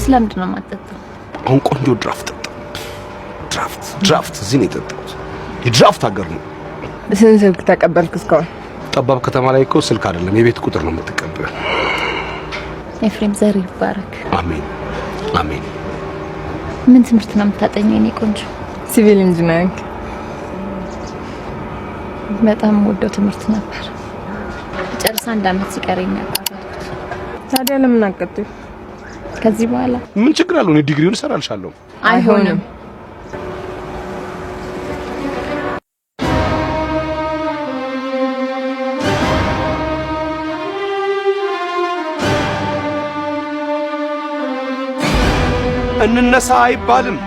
ስለምንድን ነው የማትጠጣው? አሁን ቆንጆ ድራፍት እዚህ ነው የጠጣሁት። የድራፍት ሀገር ነው። ስንት ስልክ ተቀበልክ እስካሁን? ጠባብ ከተማ ላይ እኮ ስልክ አይደለም የቤት ቁጥር ነው የምትቀበል። ኤፍሬም ዘር ይባረክ። አሜን አሜን። ምን ትምህርት ነው የምታጠኘው የኔ ቆንጆ? ሲቪል ኢንጂነሪንግ። በጣም ወደው ትምህርት ነበር። ጨርሳ 1 አመት ሲቀረኝ ያቋረጥኩት። ታዲያ ለምን አቀጥል? ከዚህ በኋላ ምን ችግር አለው? እኔ ዲግሪውን እሰራልሻለሁ። አይሆንም። እንነሳ አይባልም።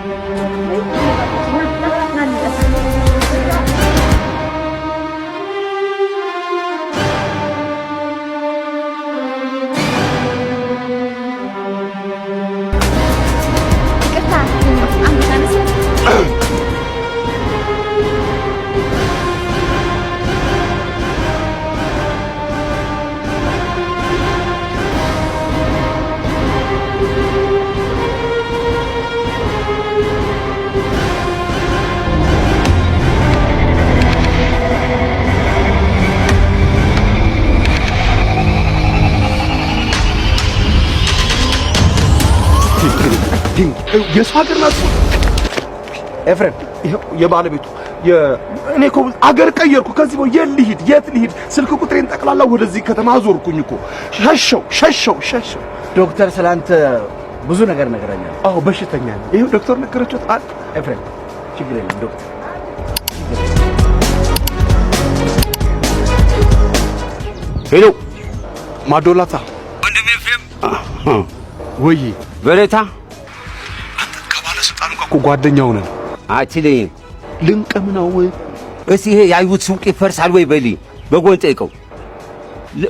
የሱ ሀገር ናት ኤፍሬም። ይሄው የባለቤቱ እኔ እኮ አገር ቀየርኩ። ከዚህ ነው የት ልሂድ? ስልክ ቁጥሬን ጠቅላላ ወደዚህ ከተማ አዞርኩኝ እኮ። ሸሸው። ዶክተር ስላንተ ብዙ ነገር ነገረኛል። አዎ በሽተኛ ነኝ። ይሄው ዶክተር ነገረችው። ኤፍሬም ችግር የለም ዶክተር። ሄሎ ማዶላታ ወንድሜ ኤፍሬም ወይ በለታ ከባለስልጣኑ ጋር እኮ ጓደኛው ነን። አትለኝም። ልንቀም ነው። እስኪ ይሄ ያዩት ሱቅ ይፈርሳል ወይ በሊ በጎን ጠይቀው።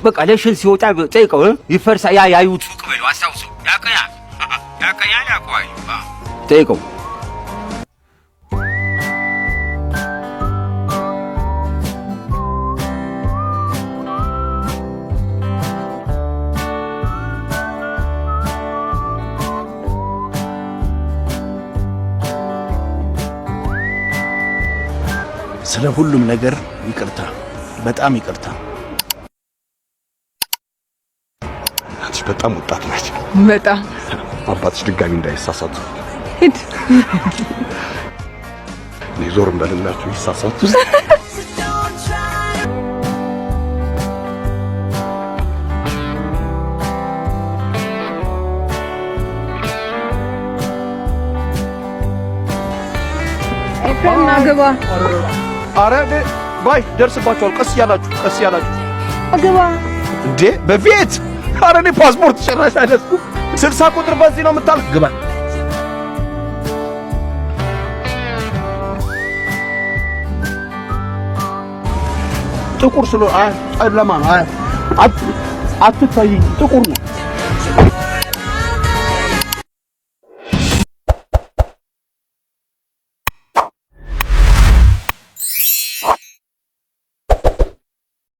በቃ ለሽን ሲወጣ ጠይቀው ይፈርሳል። ያዩት ሱቅ በለው አስታውሰው። ያቀያል ጠይቀው። ስለ ሁሉም ነገር ይቅርታ፣ በጣም ይቅርታ። አንቺ በጣም ወጣት ነሽ። በጣም አባትሽ ድጋሚ እንዳይሳሳቱ ሂድ። ዞር እንዳልላችሁ ይሳሳቱ። ኤፍሬም አግባ። አረ ባይ ደርስባችኋል። ቀስ ያላችሁ አግባ እንዴ በፊት። አረ እኔ ፓስፖርት ጨራሽ አይደስኩም። 60 ቁጥር በዚህ ነው የምታልፍ። ግባ። ጥቁር ጨለማ ነው። አትታይኝ። ጥቁር ነው።